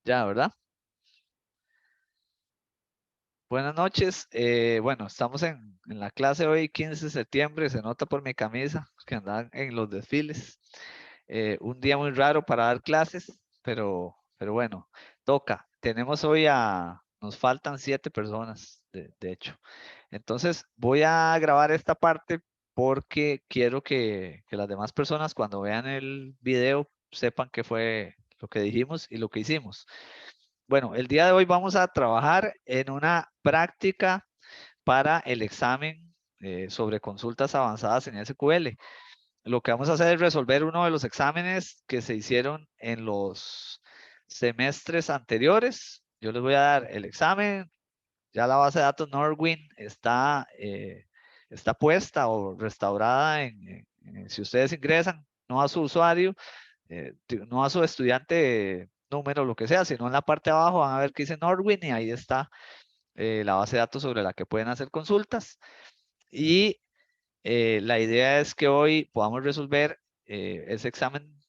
Ya, ¿verdad? Buenas noches. Bueno, estamos en la clase hoy, 15 de septiembre. Se nota por mi camisa que andan en los desfiles. Un día muy raro para dar clases, pero bueno, toca. Tenemos hoy nos faltan 7 personas, de hecho. Entonces, voy a grabar esta parte porque quiero que las demás personas cuando vean el video sepan qué fue lo que dijimos y lo que hicimos. Bueno, el día de hoy vamos a trabajar en una práctica para el examen sobre consultas avanzadas en SQL. Lo que vamos a hacer es resolver uno de los exámenes que se hicieron en los semestres anteriores. Yo les voy a dar el examen. Ya la base de datos Norwin está puesta o restaurada si ustedes ingresan, no a su usuario, no a su estudiante número, lo que sea, sino en la parte de abajo van a ver que dice Norwin y ahí está la base de datos sobre la que pueden hacer consultas. Y la idea es que hoy podamos resolver ese examen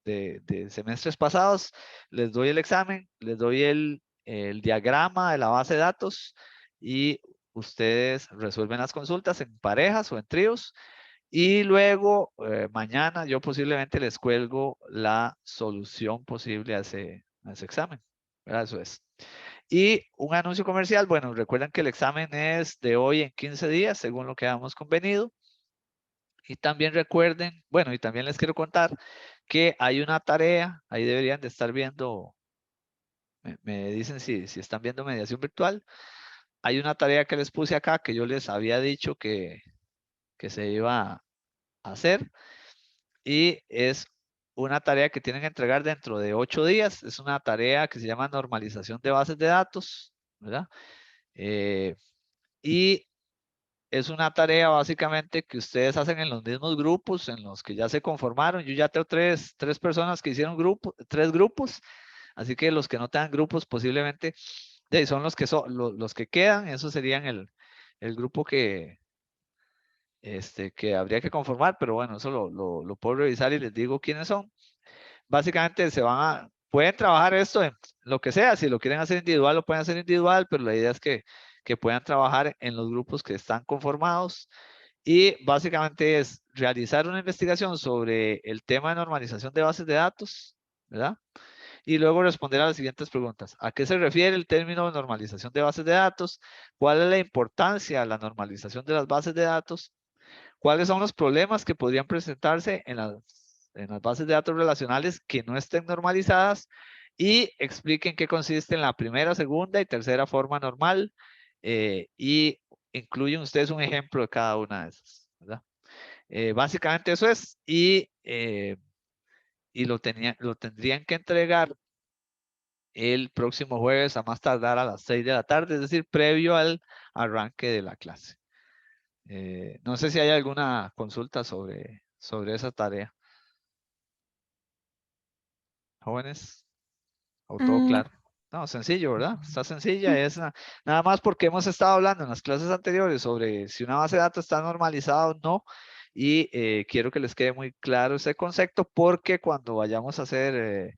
de semestres pasados. Les doy el examen, les doy el diagrama de la base de datos y ustedes resuelven las consultas en parejas o en tríos. Y luego, mañana yo posiblemente les cuelgo la solución posible a ese examen. ¿Verdad? Eso es. Y un anuncio comercial, bueno, recuerden que el examen es de hoy en 15 días, según lo que habíamos convenido. Y también recuerden, bueno, y también les quiero contar que hay una tarea, ahí deberían de estar viendo, me dicen si están viendo mediación virtual. Hay una tarea que les puse acá que yo les había dicho que se iba a hacer y es una tarea que tienen que entregar dentro de 8 días. Es una tarea que se llama normalización de bases de datos, ¿verdad? Eh, y es una tarea básicamente que ustedes hacen en los mismos grupos en los que ya se conformaron. Yo ya tengo tres personas que hicieron 3 grupos, así que los que no tengan grupos posiblemente son los que quedan. Eso serían el grupo que habría que conformar, pero bueno, eso lo puedo revisar y les digo quiénes son. Básicamente pueden trabajar esto en lo que sea. Si lo quieren hacer individual, lo pueden hacer individual, pero la idea es que puedan trabajar en los grupos que están conformados. Y básicamente es realizar una investigación sobre el tema de normalización de bases de datos, ¿verdad? Y luego responder a las siguientes preguntas. ¿A qué se refiere el término normalización de bases de datos? ¿Cuál es la importancia de la normalización de las bases de datos? ¿Cuáles son los problemas que podrían presentarse en las bases de datos relacionales que no estén normalizadas? Y expliquen qué consiste en la primera, segunda y tercera forma normal. Y incluyen ustedes un ejemplo de cada una de esas, ¿verdad? Básicamente eso es. Y lo tendrían que entregar el próximo jueves a más tardar a las 6 de la tarde, es decir, previo al arranque de la clase. No sé si hay alguna consulta sobre esa tarea. Jóvenes, o todo Mm, claro. No, sencillo, ¿verdad? Está sencilla. Nada más porque hemos estado hablando en las clases anteriores sobre si una base de datos está normalizada o no. Y quiero que les quede muy claro ese concepto porque cuando vayamos a hacer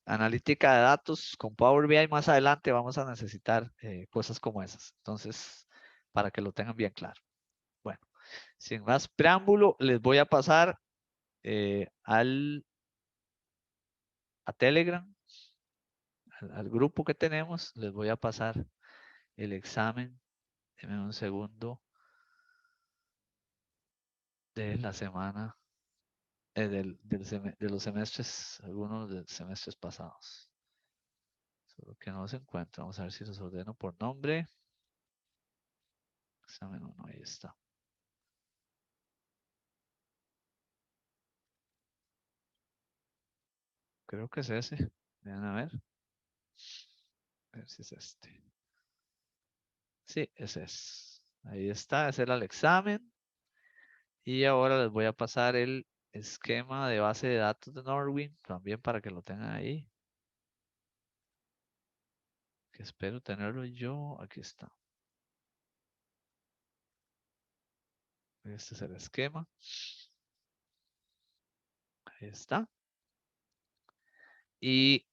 analítica de datos con Power BI más adelante vamos a necesitar cosas como esas. Entonces, para que lo tengan bien claro. Bueno, sin más preámbulo, les voy a pasar a Telegram, al grupo que tenemos, les voy a pasar el examen. Denme un segundo de la semana, de los semestres, algunos de semestres pasados. Solo que no se encuentra. Vamos a ver si los ordeno por nombre. Examen 1, ahí está. Creo que es ese. Vean a ver. A ver si es este. Sí, ese es. Ahí está, ese era el examen. Y ahora les voy a pasar el esquema de base de datos de Norwin, también para que lo tengan ahí. Que espero tenerlo yo. Aquí está. Este es el esquema. Ahí está. Y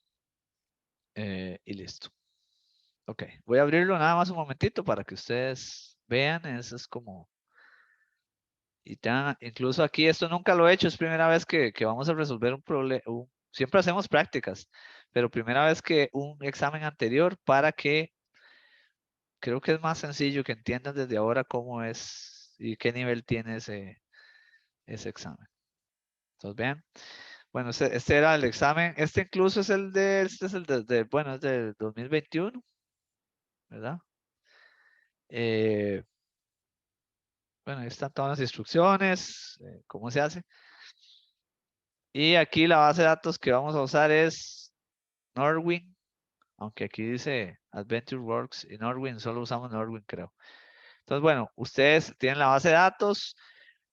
Y listo. Ok, voy a abrirlo nada más un momentito para que ustedes vean. Eso es como... Y incluso aquí esto nunca lo he hecho, es primera vez que vamos a resolver un problema. Siempre hacemos prácticas, pero primera vez que un examen anterior para que creo que es más sencillo que entiendan desde ahora cómo es y qué nivel tiene ese examen. Entonces, vean. Bueno, este era el examen. Este incluso es el este es el bueno, es del 2021, ¿verdad? Bueno, ahí están todas las instrucciones, cómo se hace. Y aquí la base de datos que vamos a usar es Norwin, aunque aquí dice AdventureWorks y Norwin, solo usamos Norwin, creo. Entonces, bueno, ustedes tienen la base de datos,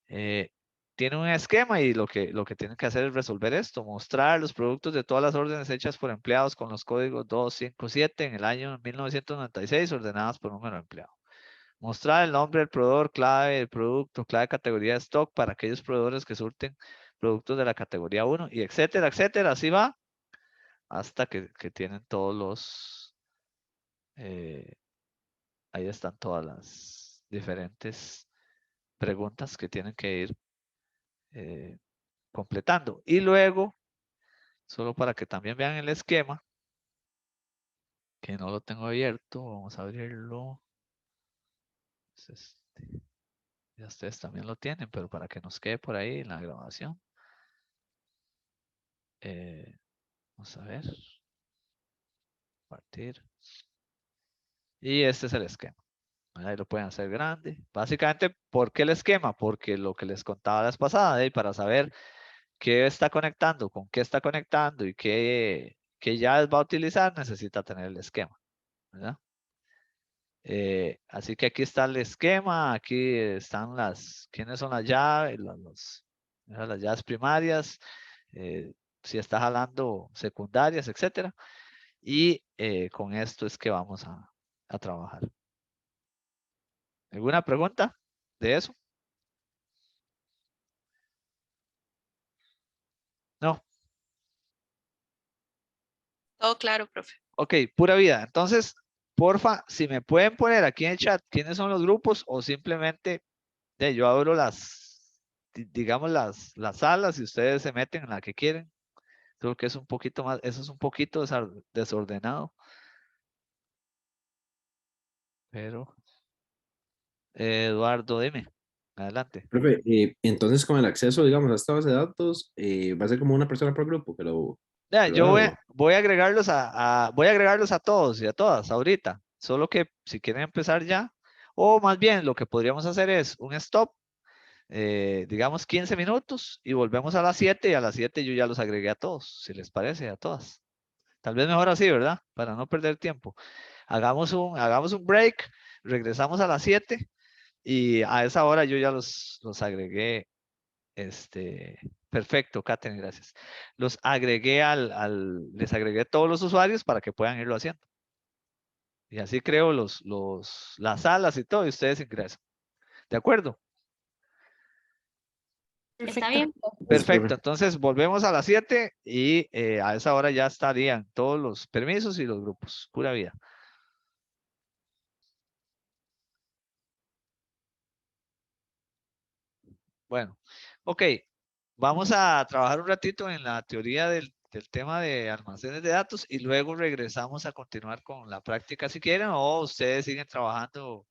tienen un esquema y lo que tienen que hacer es resolver esto, mostrar los productos de todas las órdenes hechas por empleados con los códigos 257 en el año 1996, ordenadas por número de empleado. Mostrar el nombre del proveedor, clave del producto, clave de categoría de stock para aquellos proveedores que surten productos de la categoría 1 y etcétera, etcétera. Así va hasta que tienen todos los... ahí están todas las diferentes preguntas que tienen que ir eh, completando. Y luego, solo para que también vean el esquema, que no lo tengo abierto, vamos a abrirlo. Ya ustedes también lo tienen, pero para que nos quede por ahí en la grabación. Vamos a ver. Partir. Y este es el esquema. Ahí lo pueden hacer grande. Básicamente, ¿por qué el esquema? Porque lo que les contaba la vez pasada, para saber qué está conectando, con qué está conectando y qué llaves va a utilizar, necesita tener el esquema, ¿verdad? Así que aquí está el esquema, aquí están quiénes son las llaves, las llaves primarias, si está jalando secundarias, etcétera. Y con esto es que vamos a trabajar. ¿Alguna pregunta de eso? No. Todo claro, profe. Ok, pura vida. Entonces, porfa, si me pueden poner aquí en el chat quiénes son los grupos o simplemente yo abro digamos, las salas y ustedes se meten en la que quieren. Creo que es un poquito más, eso es un poquito desordenado. Pero, Eduardo, dime. Adelante. Profe, entonces con el acceso, digamos, a esta base de datos, va a ser como una persona por grupo Vea, que lo yo haga. ¿O? voy a agregarlos voy a agregarlos a todos y a todas ahorita. Solo que si quieren empezar ya, o más bien lo que podríamos hacer es un stop, digamos 15 minutos y volvemos a las 7 y a las 7 yo ya los agregué a todos, si les parece, a todas. Tal vez mejor así, ¿verdad? Para no perder tiempo. Hagamos un break, regresamos a las 7 y a esa hora yo ya los agregué. Perfecto, Katherine, gracias. Los agregué les agregué todos los usuarios para que puedan irlo haciendo. Y así creo las salas y todo y ustedes ingresan. ¿De acuerdo? Está bien. Pues, Perfecto, profe. entonces volvemos a las 7 y a esa hora ya estarían todos los permisos y los grupos. Pura vida. Bueno, ok. Vamos a trabajar un ratito en la teoría del tema de almacenes de datos y luego regresamos a continuar con la práctica si quieren o ustedes siguen trabajando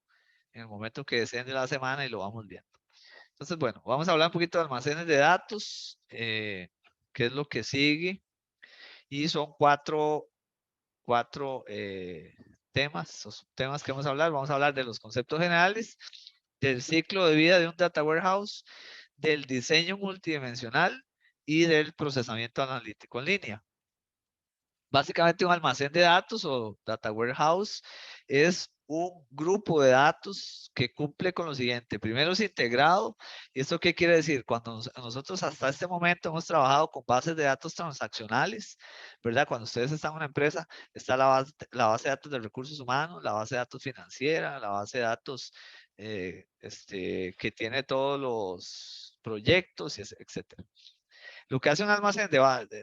en el momento que deseen de la semana y lo vamos viendo. Entonces, bueno, vamos a hablar un poquito de almacenes de datos, qué es lo que sigue. Y son cuatro temas, temas que vamos a hablar. Vamos a hablar de los conceptos generales, del ciclo de vida de un data warehouse, del diseño multidimensional y del procesamiento analítico en línea. Básicamente un almacén de datos o data warehouse es un grupo de datos que cumple con lo siguiente. Primero es integrado. ¿Y esto qué quiere decir? Cuando nosotros hasta este momento hemos trabajado con bases de datos transaccionales, ¿verdad? Cuando ustedes están en una empresa, está la base de datos de recursos humanos, la base de datos financiera, la base de datos que tiene todos los proyectos, etcétera. Lo que hace un almacén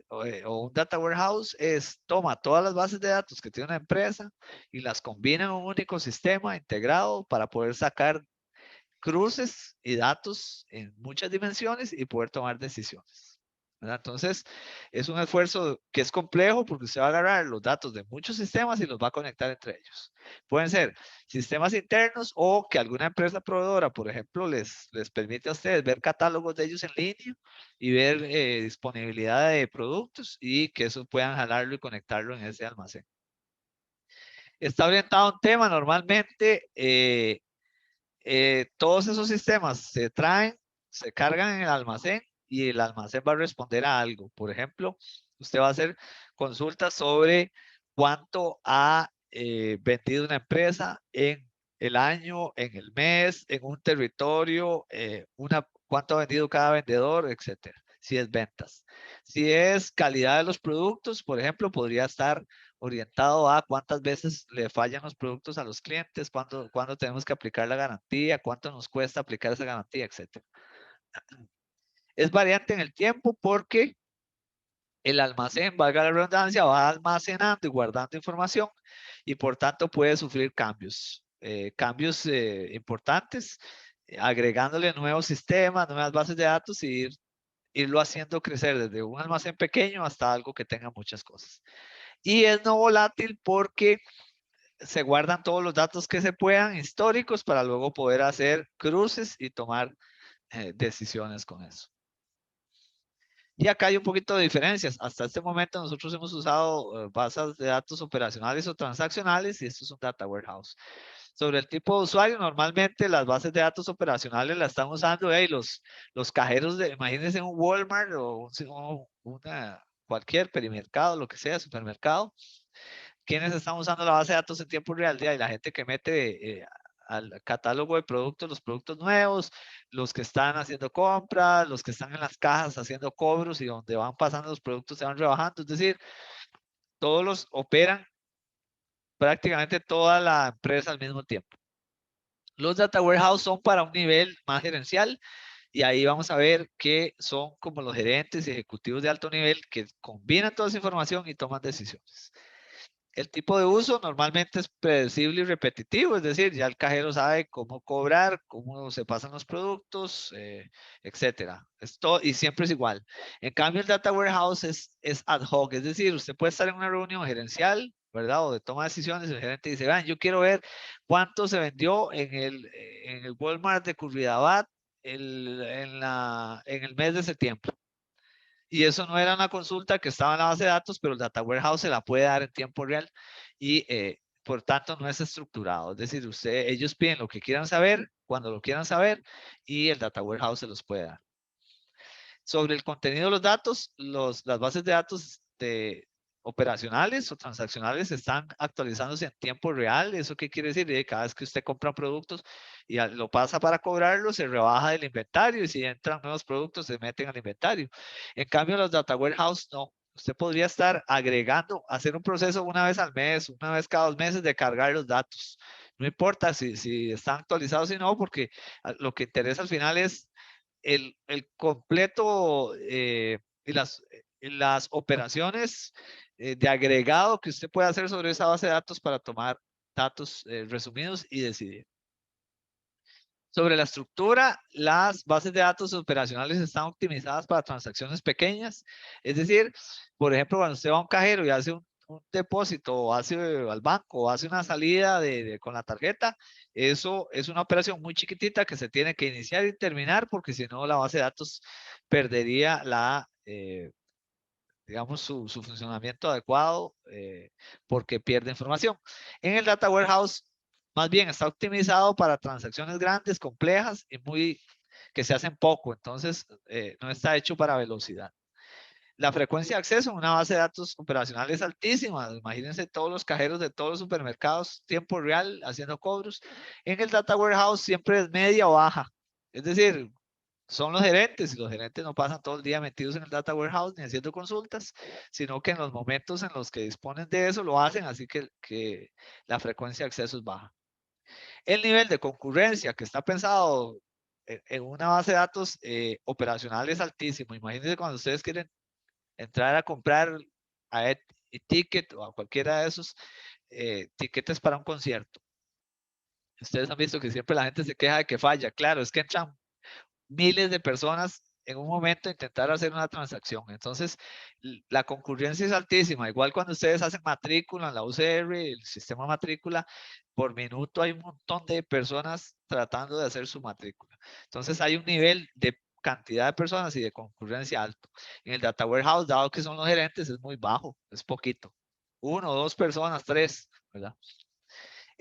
o un data warehouse es toma todas las bases de datos que tiene una empresa y las combina en un único sistema integrado para poder sacar cruces y datos en muchas dimensiones y poder tomar decisiones, ¿verdad? Entonces, es un esfuerzo que es complejo porque usted va a agarrar los datos de muchos sistemas y los va a conectar entre ellos. Pueden ser sistemas internos o que alguna empresa proveedora, por ejemplo, les permite a ustedes ver catálogos de ellos en línea y ver disponibilidad de productos y que eso puedan jalarlo y conectarlo en ese almacén. Está orientado a un tema normalmente. Todos esos sistemas se traen, se cargan en el almacén y el almacén va a responder a algo. Por ejemplo, usted va a hacer consultas sobre cuánto ha vendido una empresa en el año, en el mes, en un territorio, cuánto ha vendido cada vendedor, etcétera. Si es ventas. Si es calidad de los productos, por ejemplo, podría estar orientado a cuántas veces le fallan los productos a los clientes, cuándo tenemos que aplicar la garantía, cuánto nos cuesta aplicar esa garantía, etc. Es variante en el tiempo porque el almacén, valga la redundancia, va almacenando y guardando información y por tanto puede sufrir cambios, importantes, agregándole nuevos sistemas, nuevas bases de datos y irlo haciendo crecer desde un almacén pequeño hasta algo que tenga muchas cosas. Y es no volátil porque se guardan todos los datos que se puedan históricos para luego poder hacer cruces y tomar decisiones con eso. Y acá hay un poquito de diferencias. Hasta este momento nosotros hemos usado bases de datos operacionales o transaccionales y esto es un data warehouse. Sobre el tipo de usuario, normalmente las bases de datos operacionales las están usando los cajeros de, imagínense un Walmart o cualquier perimercado, lo que sea, supermercado. ¿Quiénes están usando la base de datos en tiempo real? Y la gente que mete al catálogo de productos, los productos nuevos, los que están haciendo compras, los que están en las cajas haciendo cobros y donde van pasando los productos se van rebajando. Es decir, todos los operan prácticamente toda la empresa al mismo tiempo. Los data warehouse son para un nivel más gerencial y ahí vamos a ver que son como los gerentes y ejecutivos de alto nivel que combinan toda esa información y toman decisiones. El tipo de uso normalmente es predecible y repetitivo, es decir, ya el cajero sabe cómo cobrar, cómo se pasan los productos, etcétera. Esto y siempre es igual. En cambio, el data warehouse es ad hoc, es decir, usted puede estar en una reunión gerencial, ¿verdad? O de toma de decisiones, el gerente dice, vean, yo quiero ver cuánto se vendió en el Walmart de Curridabat en el mes de septiembre. Y eso no era una consulta que estaba en la base de datos, pero el Data Warehouse se la puede dar en tiempo real y por tanto no es estructurado. Es decir, ellos piden lo que quieran saber, cuando lo quieran saber y el Data Warehouse se los puede dar. Sobre el contenido de los datos, las bases de datos operacionales o transaccionales están actualizándose en tiempo real. ¿Eso qué quiere decir? Cada vez que usted compra productos y lo pasa para cobrarlo, se rebaja del inventario y si entran nuevos productos, se meten al inventario. En cambio, los data warehouse no. Usted podría estar agregando, hacer un proceso una vez al mes, una vez cada 2 meses de cargar los datos. No importa si están actualizados o no, porque lo que interesa al final es el completo y las operaciones de agregado que usted puede hacer sobre esa base de datos para tomar datos resumidos y decidir. Sobre la estructura, las bases de datos operacionales están optimizadas para transacciones pequeñas. Es decir, por ejemplo, cuando usted va a un cajero y hace un depósito o hace al banco o hace una salida con la tarjeta, eso es una operación muy chiquitita que se tiene que iniciar y terminar porque si no la base de datos perdería digamos, su funcionamiento adecuado porque pierde información. En el Data Warehouse, más bien está optimizado para transacciones grandes, complejas y que se hacen poco, entonces no está hecho para velocidad. La frecuencia de acceso en una base de datos operacional es altísima. Imagínense todos los cajeros de todos los supermercados, tiempo real, haciendo cobros. En el Data Warehouse siempre es media o baja. Es decir, son los gerentes y los gerentes no pasan todo el día metidos en el data warehouse ni haciendo consultas, sino que en los momentos en los que disponen de eso lo hacen, así que la frecuencia de acceso es baja. El nivel de concurrencia que está pensado en una base de datos operacional es altísimo. Imagínense cuando ustedes quieren entrar a comprar a ticket o a cualquiera de esos tiquetes para un concierto. Ustedes han visto que siempre la gente se queja de que falla. Claro, es que entran miles de personas en un momento a intentar hacer una transacción. Entonces, la concurrencia es altísima. Igual cuando ustedes hacen matrícula en la UCR, el sistema matrícula, por minuto hay un montón de personas tratando de hacer su matrícula. Entonces, hay un nivel de cantidad de personas y de concurrencia alto. En el Data Warehouse, dado que son los gerentes, es muy bajo, es poquito. 1 o 2 personas, 3, ¿verdad?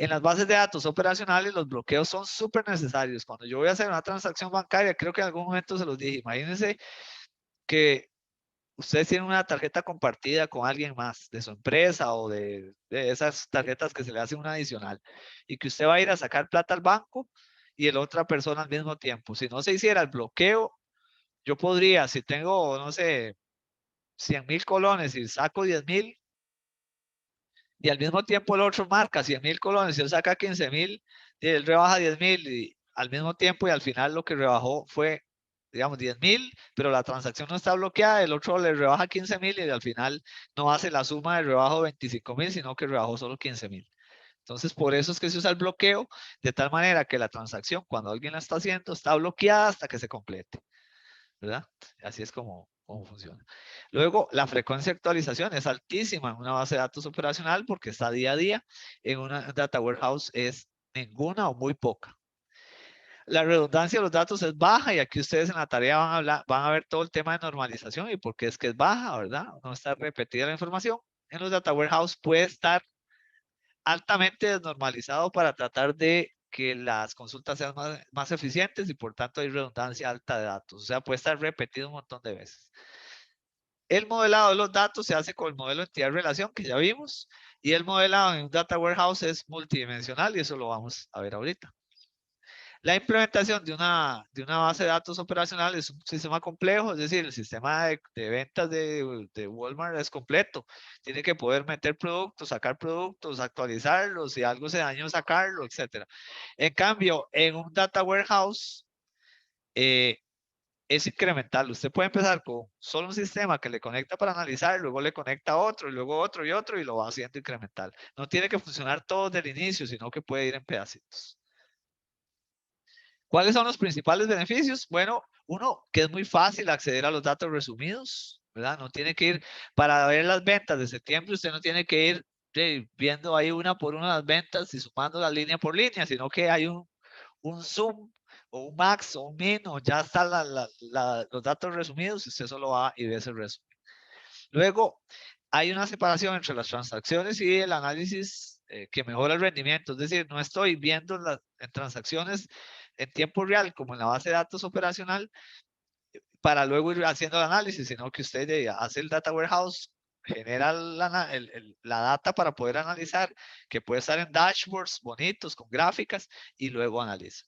En las bases de datos operacionales, los bloqueos son súper necesarios. Cuando yo voy a hacer una transacción bancaria, creo que en algún momento se los dije, imagínense que ustedes tienen una tarjeta compartida con alguien más de su empresa o de esas tarjetas que se le hace una adicional y que usted va a ir a sacar plata al banco y la otra persona al mismo tiempo. Si no se hiciera el bloqueo, yo podría, si tengo, no sé, 100,000 colones y saco 10,000, y al mismo tiempo el otro marca 100,000 colones y él saca 15,000 y él rebaja 10,000 y al mismo tiempo y al final lo que rebajó fue, digamos, 10,000, pero la transacción no está bloqueada, el otro le rebaja 15,000 y al final no hace la suma de rebajo 25,000, sino que rebajó solo 15,000. Entonces, por eso es que se usa el bloqueo, de tal manera que la transacción, cuando alguien la está haciendo, está bloqueada hasta que se complete, ¿verdad? Así es como funciona. Luego, la frecuencia de actualización es altísima en una base de datos operacional porque está día a día. En una data warehouse es ninguna o muy poca. La redundancia de los datos es baja y aquí ustedes en la tarea van a ver todo el tema de normalización y por qué es que es baja, ¿verdad? No está repetida la información. En los data warehouse puede estar altamente desnormalizado para tratar de que las consultas sean más eficientes y por tanto hay redundancia alta de datos. O sea, puede estar repetido un montón de veces. El modelado de los datos se hace con el modelo entidad-relación que ya vimos y el modelado en un data warehouse es multidimensional y eso lo vamos a ver ahorita. La implementación de una base de datos operacional es un sistema complejo, es decir, el sistema de ventas de Walmart es completo. Tiene que poder meter productos, sacar productos, actualizarlos, si algo se dañó, sacarlo, etc. En cambio, en un data warehouse es incremental. Usted puede empezar con solo un sistema que le conecta para analizar, luego le conecta otro, y luego otro y otro, y lo va haciendo incremental. No tiene que funcionar todo desde el inicio, sino que puede ir en pedacitos. ¿Cuáles son los principales beneficios? Bueno, uno, que es muy fácil acceder a los datos resumidos, ¿verdad? No tiene que ir, para ver las ventas de septiembre, usted no tiene que ir viendo ahí una por una las ventas y sumando la línea por línea, sino que hay un zoom o un max o un min o ya están los datos resumidos y usted solo va y ve ese resumen. Luego, hay una separación entre las transacciones y el análisis que mejora el rendimiento. Es decir, no estoy viendo las transacciones en tiempo real como en la base de datos operacional para luego ir haciendo el análisis, sino que usted hace el data warehouse, genera la data para poder analizar, que puede estar en dashboards bonitos con gráficas y luego analiza.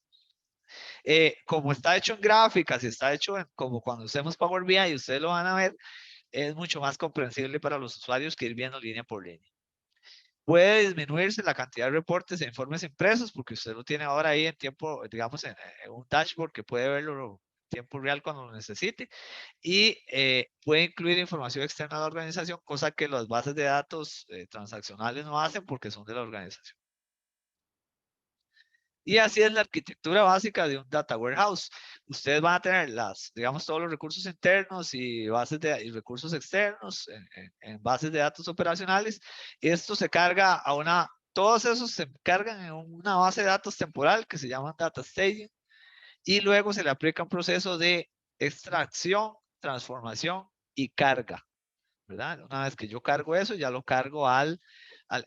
Como está hecho en gráficas y está hecho como cuando usemos Power BI y ustedes lo van a ver, es mucho más comprensible para los usuarios que ir viendo línea por línea. Puede disminuirse la cantidad de reportes e informes impresos porque usted lo tiene ahora ahí en tiempo, digamos, en un dashboard que puede verlo en tiempo real cuando lo necesite y puede incluir información externa a la organización, cosa que las bases de datos transaccionales no hacen porque son de la organización. Y así es la arquitectura básica de un data warehouse. Ustedes van a tener digamos, todos los recursos internos y y recursos externos en bases de datos operacionales. Esto se carga todos esos se cargan en una base de datos temporal que se llama data staging y luego se le aplica un proceso de extracción, transformación y carga, ¿verdad? Una vez que yo cargo eso, ya lo cargo al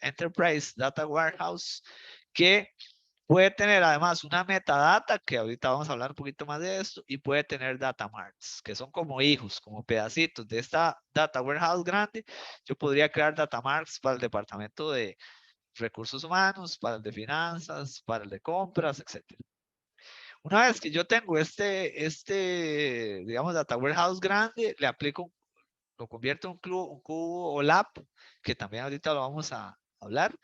Enterprise Data Warehouse que puede tener además una metadata, que ahorita vamos a hablar un poquito más de esto, y puede tener data marts, que son como hijos, como pedacitos de esta data warehouse grande. Yo podría crear data marts para el departamento de recursos humanos, para el de finanzas, para el de compras, etc. Una vez que yo tengo digamos, data warehouse grande, le aplico, lo convierto en un cubo o lab, que también ahorita lo vamos a hablar,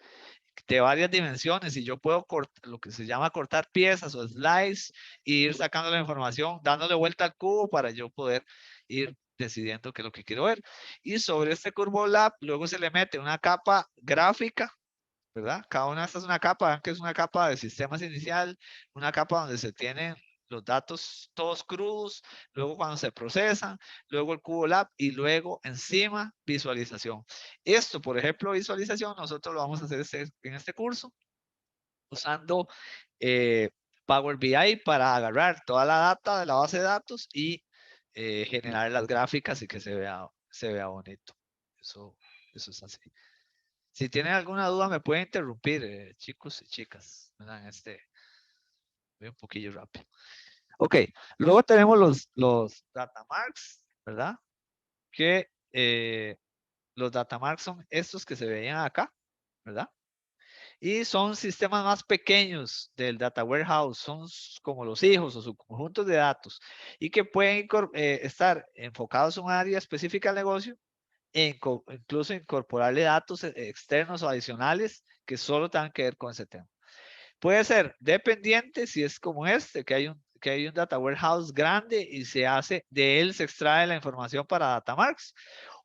de varias dimensiones y yo puedo cortar, lo que se llama cortar piezas o slides y ir sacando la información, dándole vuelta al cubo para yo poder ir decidiendo qué es lo que quiero ver. Y sobre este Curvo Lab, luego se le mete una capa gráfica, ¿verdad? Cada una de estas es una capa, vean que es una capa de sistemas inicial, una capa donde se tienen los datos todos crudos, luego cuando se procesan, luego el Cubo Lab y luego encima visualización. Esto, por ejemplo, visualización, nosotros lo vamos a hacer en este curso usando Power BI para agarrar toda la data de la base de datos y generar las gráficas y que se vea bonito. Eso es así. Si tienen alguna duda me pueden interrumpir, chicos y chicas. Voy un poquillo rápido. Ok, luego tenemos los datamarks, ¿verdad? Que los datamarks son estos que se veían acá, ¿verdad? Y son sistemas más pequeños del data warehouse, son como los hijos o subconjuntos de datos y que pueden estar enfocados en un área específica del negocio e incluso incorporarle datos externos o adicionales que solo tengan que ver con ese tema. Puede ser dependiente si es como este, que hay un data warehouse grande y de él se extrae la información para datamarks.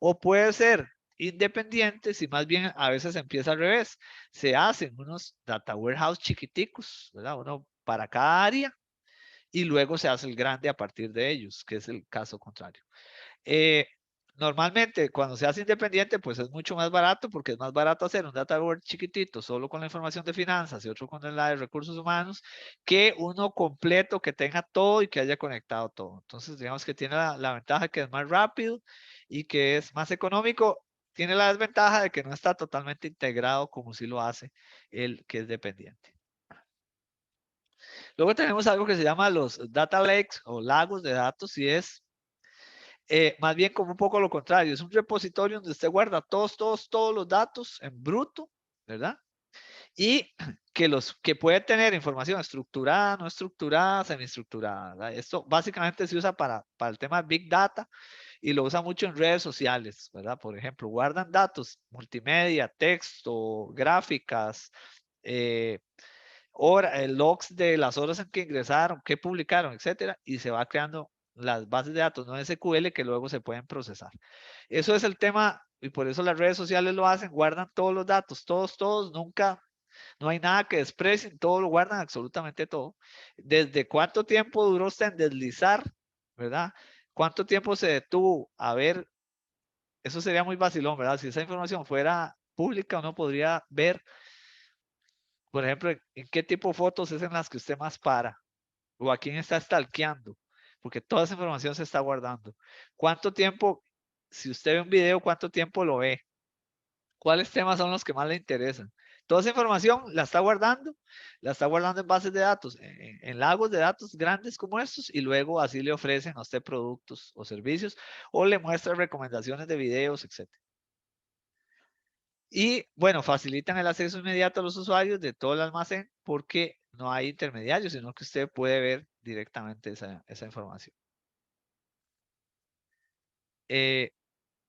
O puede ser independiente si más bien a veces empieza al revés. Se hacen unos data warehouse chiquiticos, ¿verdad? Uno para cada área y luego se hace el grande a partir de ellos, que es el caso contrario. Normalmente cuando se hace independiente pues es mucho más barato porque es más barato hacer un data warehouse chiquitito solo con la información de finanzas y otro con la de recursos humanos que uno completo que tenga todo y que haya conectado todo. Entonces digamos que tiene la ventaja que es más rápido y que es más económico. Tiene la desventaja de que no está totalmente integrado como si lo hace el que es dependiente. Luego tenemos algo que se llama los data lakes o lagos de datos y es más bien como un poco lo contrario, es un repositorio donde usted guarda todos los datos en bruto, ¿verdad? Y que puede tener información estructurada, no estructurada, semiestructurada, ¿verdad? Esto básicamente se usa para el tema de Big Data y lo usa mucho en redes sociales, ¿verdad? Por ejemplo, guardan datos multimedia, texto, gráficas, logs de las horas en que ingresaron, qué publicaron, etcétera, y se va creando las bases de datos no SQL que luego se pueden procesar. Eso es el tema y por eso las redes sociales lo hacen, guardan todos los datos, todos, nunca, no hay nada que desprecien, todo lo guardan, absolutamente todo. ¿Desde cuánto tiempo duró usted en deslizar, verdad? ¿Cuánto tiempo se detuvo a ver? Eso sería muy vacilón, ¿verdad? Si esa información fuera pública, uno podría ver, por ejemplo, en qué tipo de fotos es en las que usted más para o a quién está stalkeando, porque toda esa información se está guardando. ¿Cuánto tiempo, si usted ve un video, cuánto tiempo lo ve? ¿Cuáles temas son los que más le interesan? Toda esa información la está guardando en bases de datos, en lagos de datos grandes como estos, y luego así le ofrecen a usted productos o servicios, o le muestra recomendaciones de videos, etc. Y bueno, facilitan el acceso inmediato a los usuarios de todo el almacén porque no hay intermediarios, sino que usted puede ver directamente esa información.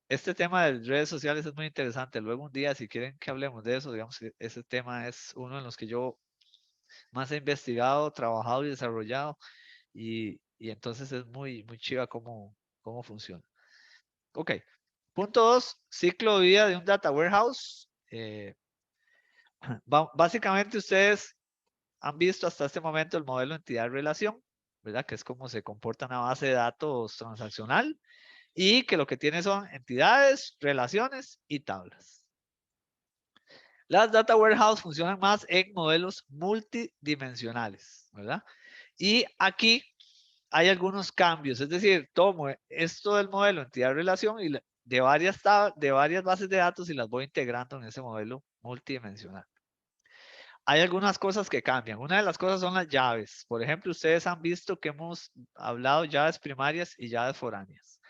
Este tema de redes sociales es muy interesante. Luego un día, si quieren que hablemos de eso, digamos que ese tema es uno en los que yo más he investigado, trabajado y desarrollado. Y entonces es muy chiva cómo funciona. Ok. Punto 2, ciclo de vida de un data warehouse. Básicamente ustedes han visto hasta este momento el modelo entidad-relación, ¿verdad? Que es como se comporta una base de datos transaccional y que lo que tiene son entidades, relaciones y tablas. Las data warehouse funcionan más en modelos multidimensionales, ¿verdad? Y aquí hay algunos cambios, es decir, tomo esto del modelo entidad-relación y de varias bases de datos y las voy integrando en ese modelo multidimensional. Hay algunas cosas que cambian. Una de las cosas son las llaves. Por ejemplo, ustedes han visto que hemos hablado llaves primarias y llaves foráneas.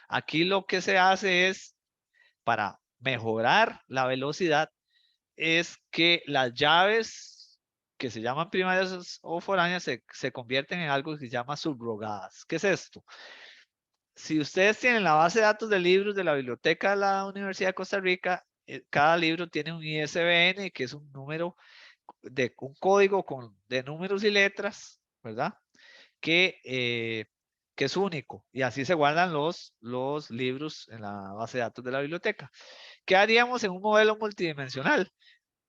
Aquí lo que se hace es, para mejorar la velocidad, es que las llaves que se llaman primarias o foráneas se convierten en algo que se llama subrogadas. ¿Qué es esto? Si ustedes tienen la base de datos de libros de la biblioteca de la Universidad de Costa Rica, cada libro tiene un ISBN, que es un número de un código de números y letras, ¿verdad? Que es único, y así se guardan los libros en la base de datos de la biblioteca. ¿Qué haríamos en un modelo multidimensional?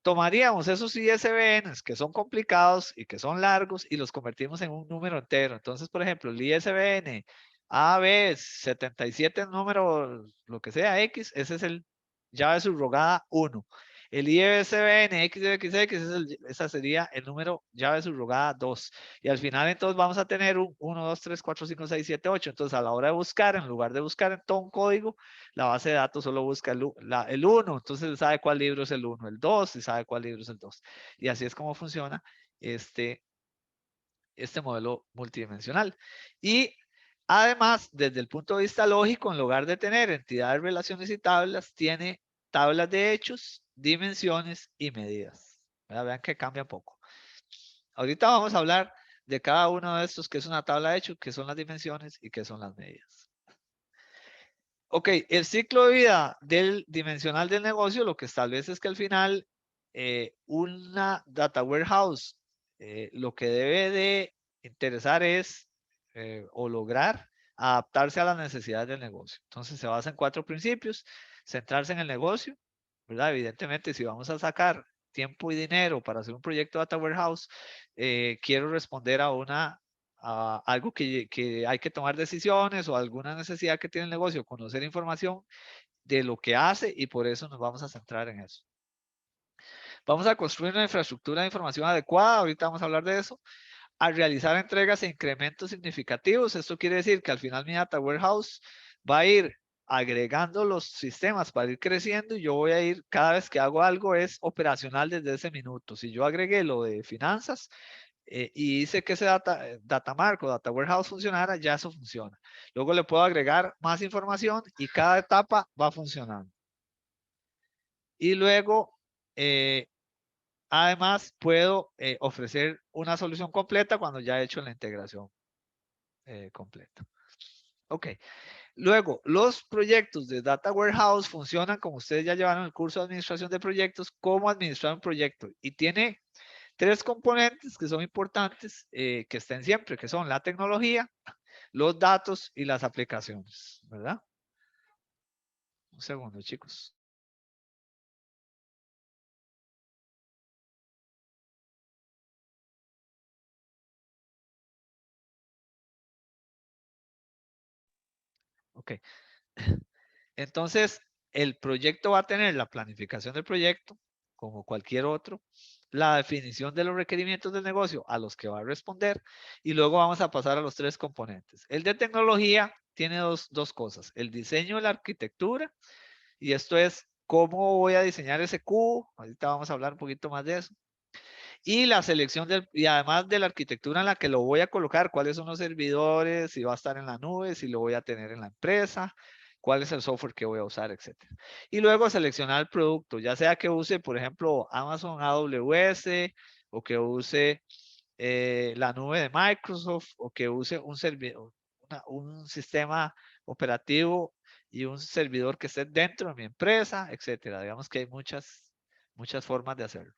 Tomaríamos esos ISBNs que son complicados y que son largos y los convertimos en un número entero. Entonces, por ejemplo, el ISBN AB77, número, lo que sea, X, ese es el llave subrogada 1. El ISBN XXX, esa sería el número llave subrogada 2. Y al final entonces vamos a tener un 1, 2, 3, 4, 5, 6, 7, 8. Entonces a la hora de buscar, en lugar de buscar en todo un código, la base de datos solo busca el 1. Entonces sabe cuál libro es el 1, el 2 y sabe cuál libro es el 2. Y así es como funciona este modelo multidimensional. Y además, desde el punto de vista lógico, en lugar de tener entidades, relaciones y tablas, tiene tablas de hechos, dimensiones y medidas. Vean que cambia un poco. Ahorita vamos a hablar de cada uno de estos, que es una tabla de hechos, que son las dimensiones y que son las medidas. Ok, el ciclo de vida del dimensional del negocio lo que establece es que al final una data warehouse lo que debe de interesar es o lograr adaptarse a las necesidades del negocio. Entonces se basa en 4 principios: centrarse en el negocio, ¿verdad? Evidentemente, si vamos a sacar tiempo y dinero para hacer un proyecto data warehouse, quiero responder a algo que hay que tomar decisiones o alguna necesidad que tiene el negocio, conocer información de lo que hace, y por eso nos vamos a centrar en eso. Vamos a construir una infraestructura de información adecuada, ahorita vamos a hablar de eso, a realizar entregas e incrementos significativos. Esto quiere decir que al final mi data warehouse va a ir agregando los sistemas para ir creciendo, y yo voy a ir, cada vez que hago algo es operacional desde ese minuto. Si yo agregué lo de finanzas, y hice que ese data mart o data warehouse funcionara, ya eso funciona. Luego le puedo agregar más información y cada etapa va funcionando. Y luego, además, puedo ofrecer una solución completa cuando ya he hecho la integración completa. Ok. Luego, los proyectos de Data Warehouse funcionan, como ustedes ya llevaron el curso de administración de proyectos, como administrar un proyecto. Y tiene 3 componentes que son importantes, que estén siempre, que son la tecnología, los datos y las aplicaciones, ¿verdad? Un segundo, chicos. Ok. Entonces, el proyecto va a tener la planificación del proyecto, como cualquier otro, la definición de los requerimientos del negocio a los que va a responder, y luego vamos a pasar a los 3 componentes. El de tecnología tiene dos cosas: el diseño de la arquitectura, y esto es cómo voy a diseñar ese cubo, ahorita vamos a hablar un poquito más de eso, y la selección y además de la arquitectura en la que lo voy a colocar, cuáles son los servidores, si va a estar en la nube, si lo voy a tener en la empresa, cuál es el software que voy a usar, etcétera. Y luego seleccionar el producto, ya sea que use, por ejemplo, Amazon AWS, o que use la nube de Microsoft, o que use un servidor, un sistema operativo y un servidor que esté dentro de mi empresa, etcétera. Digamos que hay muchas formas de hacerlo.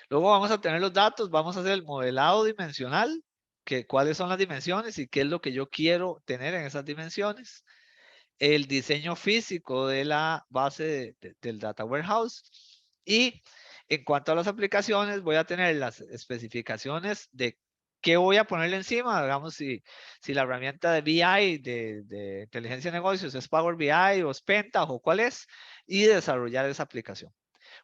Luego vamos a tener los datos, vamos a hacer el modelado dimensional, que cuáles son las dimensiones y qué es lo que yo quiero tener en esas dimensiones. El diseño físico de la base del Data Warehouse. Y en cuanto a las aplicaciones, voy a tener las especificaciones de qué voy a ponerle encima. Digamos, si la herramienta de BI, de inteligencia de negocios, es Power BI o es Pentaho o cuál es, y desarrollar esa aplicación.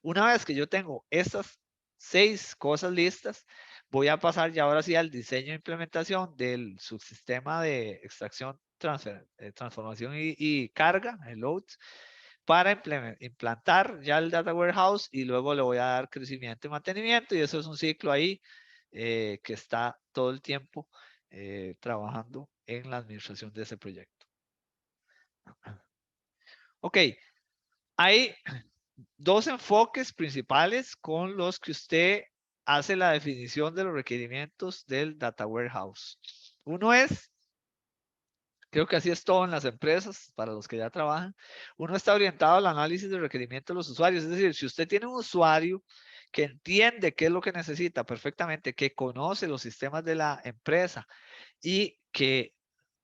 Una vez que yo tengo estas 6 cosas listas, voy a pasar ya ahora sí al diseño e implementación del subsistema de extracción, transformación y carga, el load, para implantar ya el data warehouse, y luego le voy a dar crecimiento y mantenimiento, y eso es un ciclo ahí que está todo el tiempo trabajando en la administración de ese proyecto. Ok, hay 2 enfoques principales con los que usted hace la definición de los requerimientos del data warehouse. Uno es Creo que así es todo en las empresas, para los que ya trabajan. Uno está orientado al análisis de requerimientos de los usuarios. Es decir, si usted tiene un usuario que entiende qué es lo que necesita perfectamente, que conoce los sistemas de la empresa y que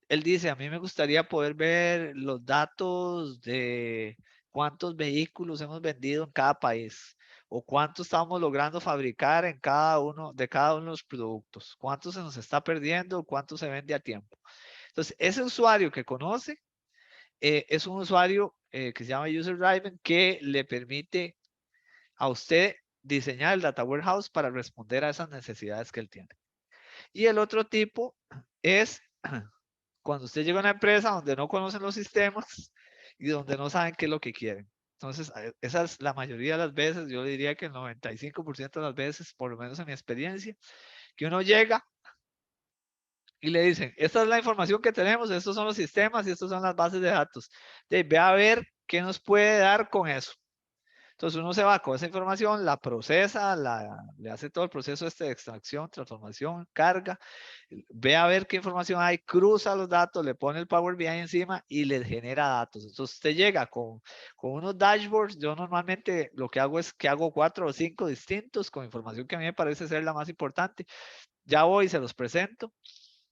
él dice, a mí me gustaría poder ver los datos de cuántos vehículos hemos vendido en cada país o cuánto estamos logrando fabricar en cada uno de los productos, cuánto se nos está perdiendo, cuánto se vende a tiempo. Entonces, ese usuario que conoce es un usuario que se llama User Driven que le permite a usted diseñar el Data Warehouse para responder a esas necesidades que él tiene. Y el otro tipo es cuando usted llega a una empresa donde no conocen los sistemas y donde no saben qué es lo que quieren. Entonces, esa es la mayoría de las veces, yo diría que el 95% de las veces, por lo menos en mi experiencia, que uno llega y le dicen, esta es la información que tenemos, estos son los sistemas y estas son las bases de datos. Ve a ver qué nos puede dar con eso. Entonces uno se va con esa información, la procesa, le hace todo el proceso de extracción, transformación, carga, ve a ver qué información hay, cruza los datos, le pone el Power BI encima y le genera datos. Entonces usted llega con unos dashboards. Yo normalmente lo que hago es que hago 4 o 5 distintos con información que a mí me parece ser la más importante. Ya voy y se los presento.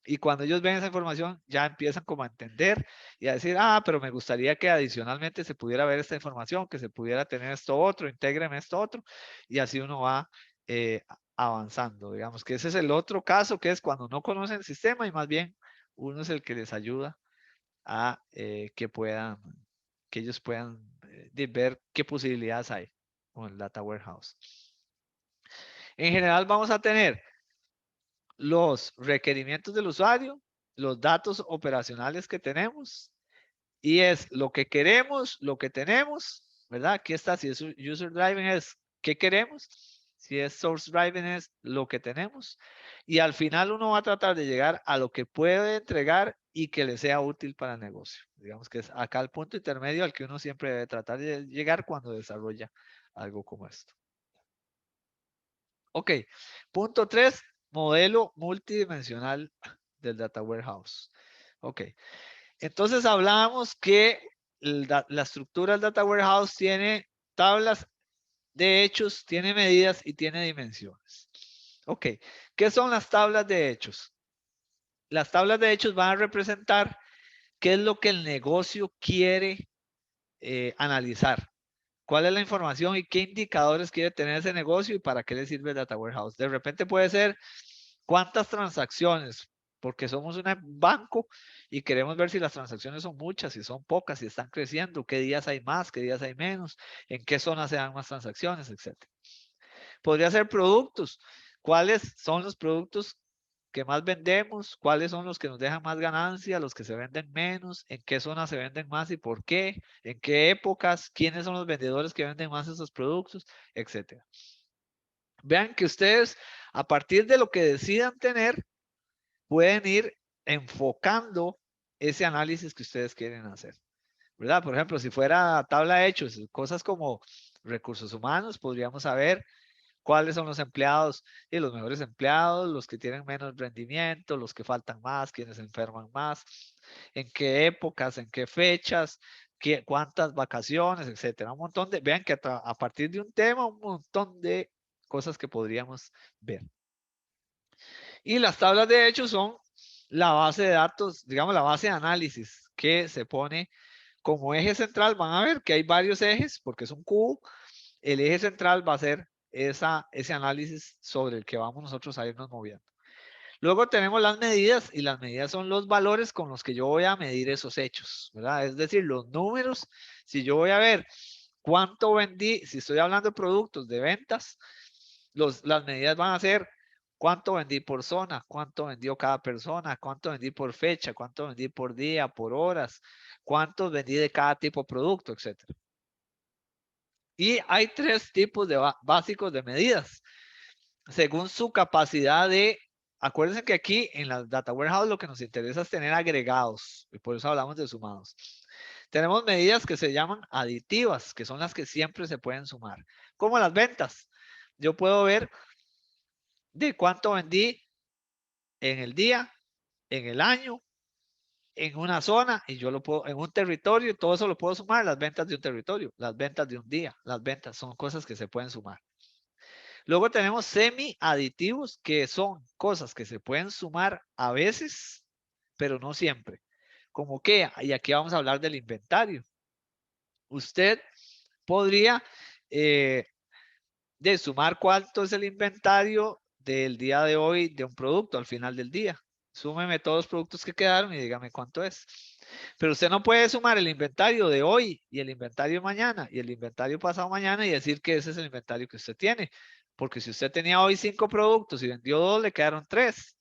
Y cuando ellos ven esa información, ya empiezan como a entender y a decir, ah, pero me gustaría que adicionalmente se pudiera ver esta información, que se pudiera tener esto otro, intégreme esto otro, y así uno va avanzando. Digamos que ese es el otro caso, que es cuando no conocen el sistema y más bien uno es el que les ayuda a que ellos puedan ver qué posibilidades hay con el Data Warehouse. En general vamos a tener los requerimientos del usuario, los datos operacionales que tenemos, y es lo que queremos, lo que tenemos, ¿verdad? Aquí está, si es user driving es qué queremos, si es source driving es lo que tenemos, y al final uno va a tratar de llegar a lo que puede entregar y que le sea útil para el negocio. Digamos que es acá el punto intermedio al que uno siempre debe tratar de llegar cuando desarrolla algo como esto. Ok, punto 3, modelo multidimensional del Data Warehouse. Ok, entonces hablábamos que la estructura del Data Warehouse tiene tablas de hechos, tiene medidas y tiene dimensiones. Ok, ¿qué son las tablas de hechos? Las tablas de hechos van a representar qué es lo que el negocio quiere analizar. ¿Cuál es la información y qué indicadores quiere tener ese negocio y para qué le sirve el Data Warehouse? De repente puede ser cuántas transacciones, porque somos un banco y queremos ver si las transacciones son muchas, si son pocas, si están creciendo, qué días hay más, qué días hay menos, en qué zonas se dan más transacciones, etc. Podría ser productos. ¿Cuáles son los productos que más vendemos? ¿Cuáles son los que nos dejan más ganancia? ¿Los que se venden menos? ¿En qué zonas se venden más y por qué? ¿En qué épocas? ¿Quiénes son los vendedores que venden más esos productos? Etcétera. Vean que ustedes, a partir de lo que decidan tener, pueden ir enfocando ese análisis que ustedes quieren hacer, ¿verdad? Por ejemplo, si fuera tabla de hechos, cosas como recursos humanos, podríamos saber cuáles son los empleados y los mejores empleados, los que tienen menos rendimiento, los que faltan más, quienes se enferman más, en qué épocas, en qué fechas, cuántas vacaciones, etcétera. Un montón de, vean que a partir de un tema, un montón de cosas que podríamos ver. Y las tablas de hechos son la base de datos, digamos la base de análisis que se pone como eje central. Van a ver que hay varios ejes porque es un cubo. El eje central va a ser ese análisis sobre el que vamos nosotros a irnos moviendo. Luego tenemos las medidas y las medidas son los valores con los que yo voy a medir esos hechos, ¿verdad? Es decir, los números, si yo voy a ver cuánto vendí, si estoy hablando de productos, de ventas, las medidas van a ser cuánto vendí por zona, cuánto vendió cada persona, cuánto vendí por fecha, cuánto vendí por día, por horas, cuánto vendí de cada tipo de producto, etc. Y hay 3 tipos de básicos de medidas, según su capacidad de, acuérdense que aquí en la Data Warehouse lo que nos interesa es tener agregados, y por eso hablamos de sumados. Tenemos medidas que se llaman aditivas, que son las que siempre se pueden sumar, como las ventas. Yo puedo ver de cuánto vendí en el día, en el año, en una zona y yo lo puedo, en un territorio, todo eso lo puedo sumar, las ventas de un territorio, las ventas de un día, las ventas son cosas que se pueden sumar. Luego tenemos semi-aditivos, que son cosas que se pueden sumar a veces, pero no siempre. Como que, y aquí vamos a hablar del inventario. Usted podría de sumar cuánto es el inventario del día de hoy de un producto al final del día. Súmeme todos los productos que quedaron y dígame cuánto es. Pero usted no puede sumar el inventario de hoy y el inventario de mañana y el inventario pasado mañana y decir que ese es el inventario que usted tiene. Porque si usted tenía hoy 5 productos y vendió 2, le quedaron 3.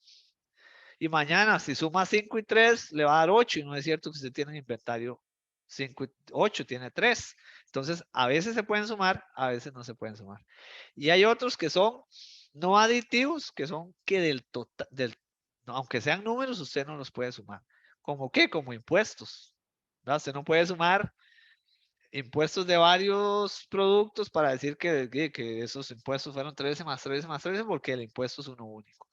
Y mañana, si suma 5 y 3, le va a dar 8. Y no es cierto que usted tiene un inventario 5 y 8, tiene 3. Entonces, a veces se pueden sumar, a veces no se pueden sumar. Y hay otros que son no aditivos, que son que del total, aunque sean números, usted no los puede sumar. ¿Como qué? Como impuestos. ¿Verdad? Usted no puede sumar impuestos de varios productos para decir que esos impuestos fueron 13 más 13 más 13 porque el impuesto es uno único.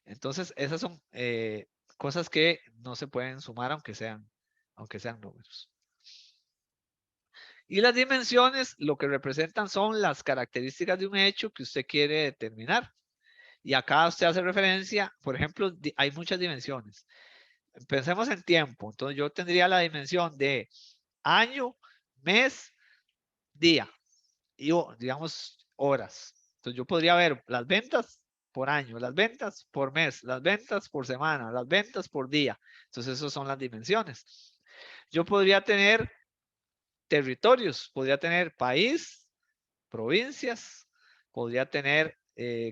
Entonces, esas son cosas que no se pueden sumar aunque sean números. Y las dimensiones lo que representan son las características de un hecho que usted quiere determinar. Y acá usted hace referencia, por ejemplo, hay muchas dimensiones. Pensemos en tiempo. Entonces yo tendría la dimensión de año, mes, día y digamos horas. Entonces yo podría ver las ventas por año, las ventas por mes, las ventas por semana, las ventas por día. Entonces esas son las dimensiones. Yo podría tener territorios, podría tener país, provincias, podría tener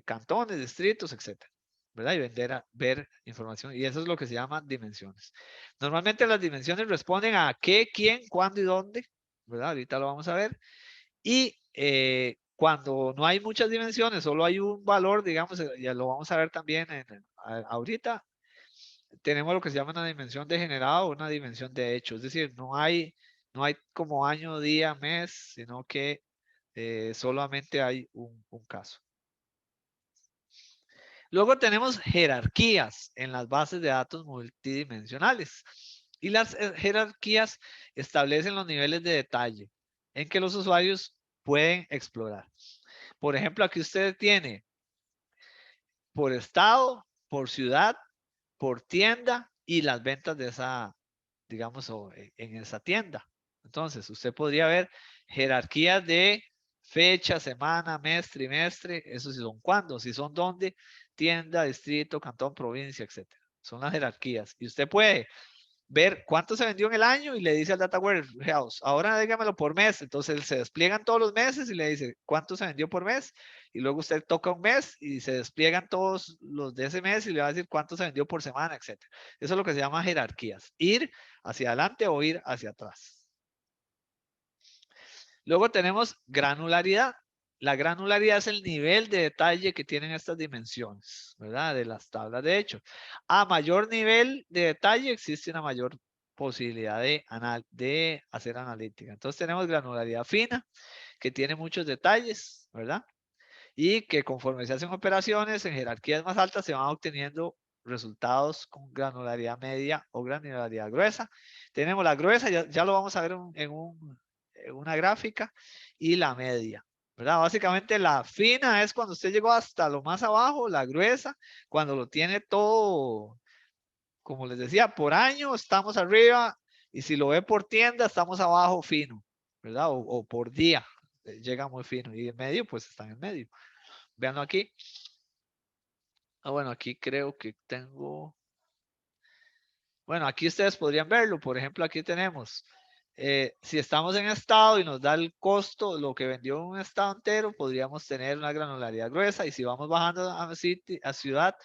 cantones, distritos, etcétera, ¿verdad? Y ver información. Y eso es lo que se llama dimensiones. Normalmente las dimensiones responden a qué, quién, cuándo y dónde, ¿verdad? Ahorita lo vamos a ver. Y cuando no hay muchas dimensiones, solo hay un valor, digamos, ya lo vamos a ver también ahorita, tenemos lo que se llama una dimensión degenerada o una dimensión de hecho. Es decir, no hay como año, día, mes, sino que solamente hay un caso. Luego tenemos jerarquías en las bases de datos multidimensionales. Y las jerarquías establecen los niveles de detalle en que los usuarios pueden explorar. Por ejemplo, aquí usted tiene por estado, por ciudad, por tienda y las ventas de esa, digamos, en esa tienda. Entonces, usted podría ver jerarquías de fecha, semana, mes, trimestre, eso sí son cuándo, si son dónde, tienda, distrito, cantón, provincia, etcétera. Son las jerarquías. Y usted puede ver cuánto se vendió en el año y le dice al Data Warehouse, ahora dígamelo por mes. Entonces se despliegan todos los meses y le dice cuánto se vendió por mes. Y luego usted toca un mes y se despliegan todos los de ese mes y le va a decir cuánto se vendió por semana, etc. Eso es lo que se llama jerarquías. Ir hacia adelante o ir hacia atrás. Luego tenemos granularidad. La granularidad es el nivel de detalle que tienen estas dimensiones, ¿verdad? De las tablas de hechos. A mayor nivel de detalle existe una mayor posibilidad de hacer analítica. Entonces tenemos granularidad fina, que tiene muchos detalles, ¿verdad? Y que conforme se hacen operaciones en jerarquías más altas se van obteniendo resultados con granularidad media o granularidad gruesa. Tenemos la gruesa, ya lo vamos a ver en una gráfica, y la media, ¿verdad? Básicamente la fina es cuando usted llegó hasta lo más abajo, la gruesa, cuando lo tiene todo, como les decía, por año estamos arriba, y si lo ve por tienda estamos abajo fino, ¿verdad? O por día, llega muy fino, y en medio pues están en medio. Veanlo aquí. Bueno, aquí creo que tengo. Bueno, aquí ustedes podrían verlo. Por ejemplo, aquí tenemos, si estamos en estado y nos da el costo, lo que vendió un estado entero, podríamos tener una granularidad gruesa. Y si vamos bajando a ciudad,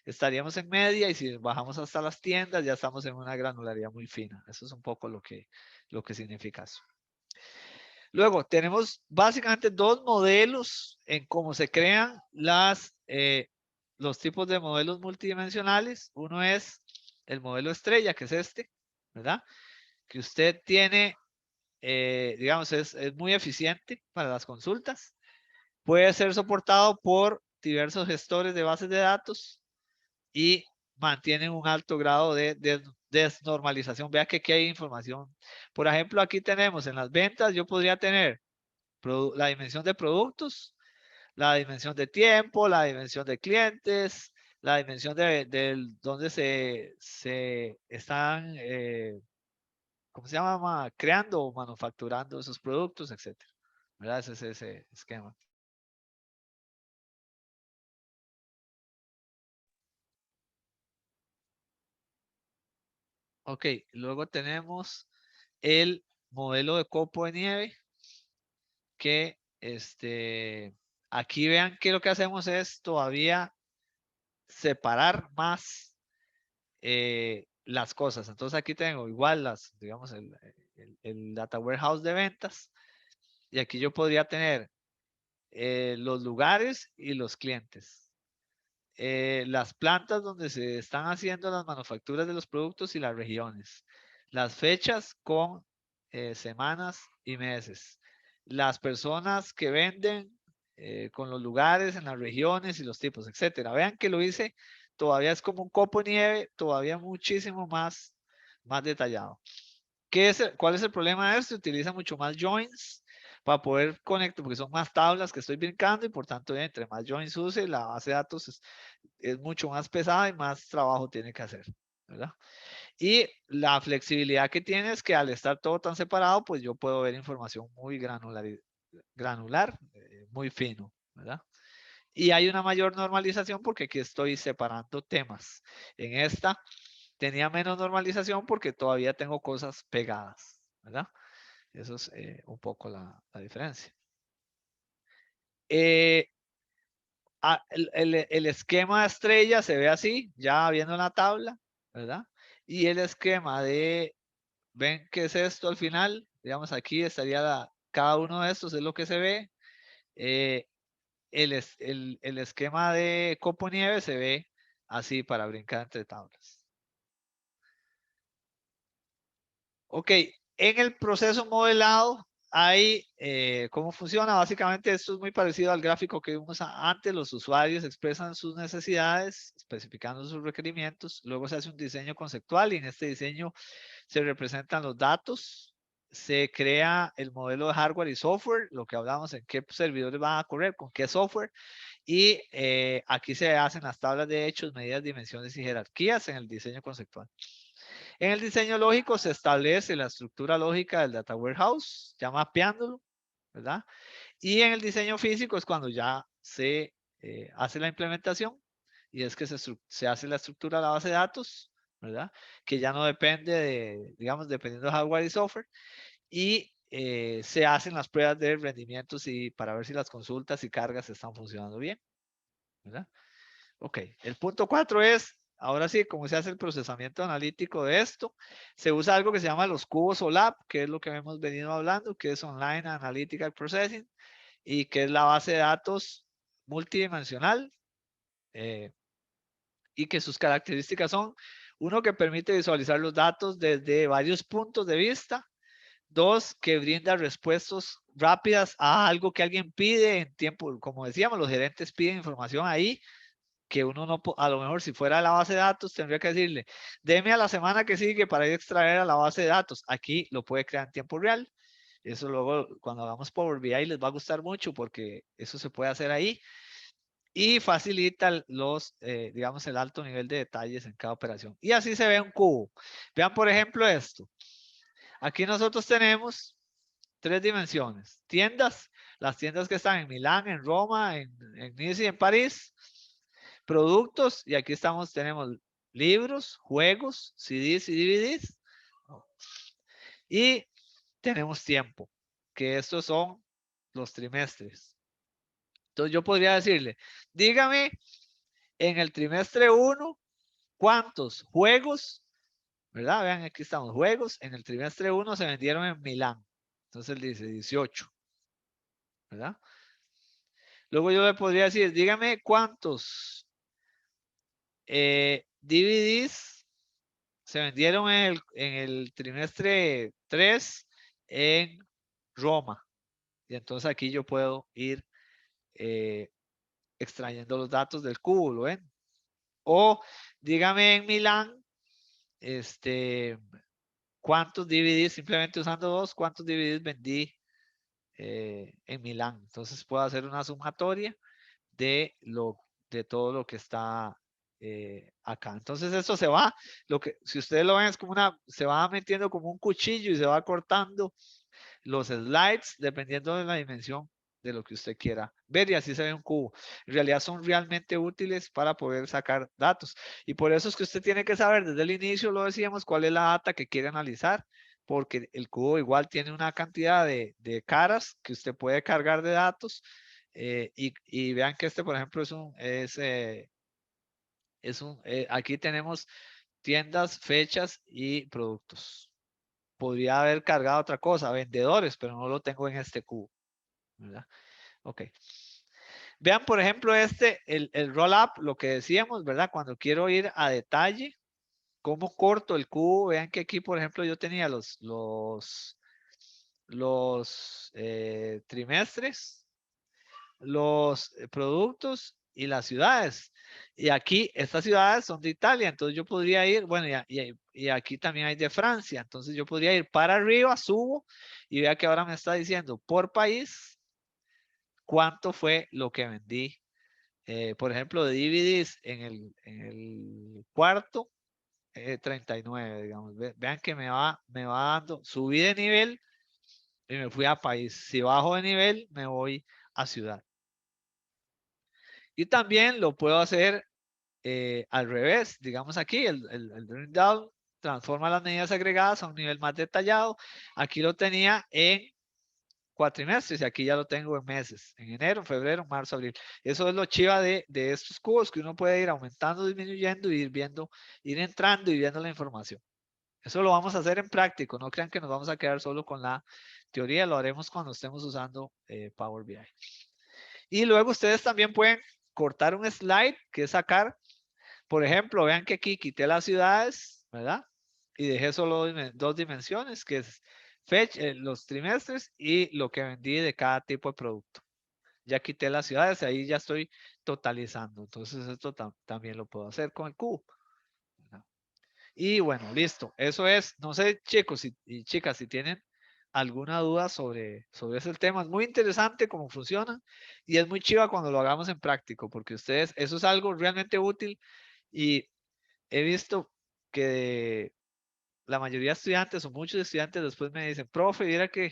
estaríamos en media. Y si bajamos hasta las tiendas, ya estamos en una granularidad muy fina. Eso es un poco lo que significa eso. Luego, tenemos básicamente dos modelos en cómo se crean los tipos de modelos multidimensionales. Uno es el modelo estrella, que es este, ¿verdad? Que usted tiene, digamos, es muy eficiente para las consultas. Puede ser soportado por diversos gestores de bases de datos y mantiene un alto grado de desnormalización. Vea que aquí hay información. Por ejemplo, aquí tenemos en las ventas, yo podría tener la dimensión de productos, la dimensión de tiempo, la dimensión de clientes, la dimensión de donde se están, ¿cómo se llama? Creando o manufacturando esos productos, etcétera. ¿Verdad? Ese es ese esquema. Ok, luego tenemos el modelo de copo de nieve que aquí vean que lo que hacemos es todavía separar más las cosas. Entonces aquí tengo igual digamos, el data warehouse de ventas y aquí yo podría tener los lugares y los clientes. Las plantas donde se están haciendo las manufacturas de los productos y las regiones. Las fechas con semanas y meses. Las personas que venden con los lugares en las regiones y los tipos, etcétera. Vean que lo hice, todavía es como un copo de nieve, todavía muchísimo más detallado. ¿Cuál es el problema de esto? Utiliza mucho más joins para poder conectar, porque son más tablas que estoy brincando y por tanto, entre más joins use, la base de datos es mucho más pesada y más trabajo tiene que hacer, ¿verdad? Y la flexibilidad que tiene es que al estar todo tan separado, pues yo puedo ver información muy granular, muy fino, ¿verdad? Y hay una mayor normalización porque aquí estoy separando temas. En esta tenía menos normalización porque todavía tengo cosas pegadas, ¿verdad? Eso es un poco la diferencia. El esquema de estrella se ve así, ya viendo la tabla, ¿verdad? Y el esquema ¿ven qué es esto al final? Digamos, aquí estaría cada uno de estos, es lo que se ve. El esquema de copo nieve se ve así para brincar entre tablas. Ok, en el proceso modelado hay cómo funciona. Básicamente esto es muy parecido al gráfico que vimos antes. Los usuarios expresan sus necesidades, especificando sus requerimientos. Luego se hace un diseño conceptual y en este diseño se representan los datos. Se crea el modelo de hardware y software, lo que hablamos en qué servidores van a correr, con qué software. Y aquí se hacen las tablas de hechos, medidas, dimensiones y jerarquías en el diseño conceptual. En el diseño lógico se establece la estructura lógica del data warehouse, ya mapeándolo, ¿verdad? Y en el diseño físico es cuando ya se hace la implementación y es que se hace la estructura de la base de datos, ¿verdad? Que ya no depende digamos, dependiendo de hardware y software. Y se hacen las pruebas de rendimientos y para ver si las consultas y cargas están funcionando bien, ¿verdad? Ok, el punto 4 es, ahora sí, cómo se hace el procesamiento analítico de esto. Se usa algo que se llama los cubos OLAP, que es lo que hemos venido hablando, que es Online Analytical Processing, y que es la base de datos multidimensional, y que sus características son, uno, que permite visualizar los datos desde varios puntos de vista. Dos, que brinda respuestas rápidas a algo que alguien pide en tiempo, como decíamos, los gerentes piden información ahí que uno no, a lo mejor si fuera la base de datos, tendría que decirle, deme a la semana que sigue para ir a extraer a la base de datos. Aquí lo puede crear en tiempo real. Eso luego, cuando hagamos Power BI, les va a gustar mucho porque eso se puede hacer ahí y facilita digamos, el alto nivel de detalles en cada operación. Y así se ve un cubo. Vean, por ejemplo, esto. Aquí nosotros tenemos 3 dimensiones. Tiendas, las tiendas que están en Milán, en Roma, en Nice y en París. Productos, y aquí tenemos libros, juegos, CDs y DVDs. Y tenemos tiempo, que estos son los trimestres. Entonces yo podría decirle, dígame en el trimestre 1, ¿cuántos juegos? ¿Verdad? Vean, aquí estamos, juegos. En el trimestre 1 se vendieron en Milán. Entonces él dice 18. ¿Verdad? Luego yo le podría decir, dígame cuántos DVDs se vendieron en el trimestre 3 en Roma. Y entonces aquí yo puedo ir extrayendo los datos del cubo, ¿lo ven? O dígame en Milán cuántos DVDs, simplemente usando 2, cuántos DVDs vendí en Milán. Entonces puedo hacer una sumatoria de todo lo que está acá. Entonces esto se va, si ustedes lo ven es como se va metiendo como un cuchillo y se va cortando los slides dependiendo de la dimensión de lo que usted quiera ver, y así se ve un cubo. En realidad son realmente útiles para poder sacar datos, y por eso es que usted tiene que saber desde el inicio, lo decíamos, cuál es la data que quiere analizar, porque el cubo igual tiene una cantidad de caras que usted puede cargar de datos, y vean que por ejemplo, aquí tenemos tiendas, fechas y productos. Podría haber cargado otra cosa, vendedores, pero no lo tengo en este cubo, ¿verdad? Ok. Vean, por ejemplo, el roll-up, lo que decíamos, ¿verdad? Cuando quiero ir a detalle, cómo corto el cubo. Vean que aquí, por ejemplo, yo tenía los trimestres, los productos y las ciudades. Y aquí, estas ciudades son de Italia, entonces yo podría ir, bueno, y aquí también hay de Francia, entonces yo podría ir para arriba, subo, y vea que ahora me está diciendo por país cuánto fue lo que vendí. Por ejemplo, de DVDs en el cuarto, 39, digamos. Vean que me va dando, subí de nivel y me fui a país. Si bajo de nivel, me voy a ciudad. Y también lo puedo hacer al revés. Digamos aquí, el drill down transforma las medidas agregadas a un nivel más detallado. Aquí lo tenía en cuatrimestres y aquí ya lo tengo en meses, en enero, febrero, marzo, abril. Eso es lo chiva de estos cubos, que uno puede ir aumentando, disminuyendo y ir viendo, ir entrando y viendo la información. Eso lo vamos a hacer en práctico, no crean que nos vamos a quedar solo con la teoría, lo haremos cuando estemos usando Power BI. Y luego ustedes también pueden cortar un slide, que es sacar, por ejemplo, vean que aquí quité las ciudades, ¿verdad? Y dejé solo dos dimensiones, que es los trimestres y lo que vendí de cada tipo de producto. Ya quité las ciudades, ahí ya estoy totalizando. Entonces esto también lo puedo hacer con el cubo. ¿Verdad? Y bueno, listo. Eso es, no sé, chicos y chicas, si tienen alguna duda sobre ese tema. Es muy interesante cómo funciona y es muy chiva cuando lo hagamos en práctico, porque ustedes, eso es algo realmente útil, y he visto que la mayoría de estudiantes o muchos estudiantes después me dicen, profe, mira que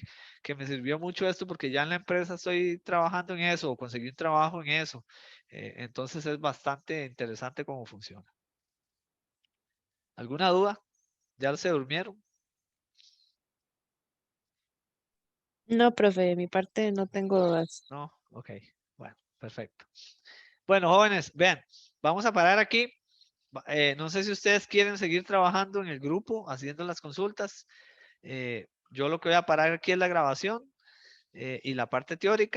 me sirvió mucho esto porque ya en la empresa estoy trabajando en eso o conseguí un trabajo en eso. Entonces es bastante interesante cómo funciona. ¿Alguna duda? ¿Ya se durmieron? No, profe, de mi parte no tengo dudas. No, ok, bueno, perfecto. Bueno, jóvenes, vean, vamos a parar aquí. No sé si ustedes quieren seguir trabajando en el grupo, haciendo las consultas. Yo lo que voy a parar aquí es la grabación y la parte teórica.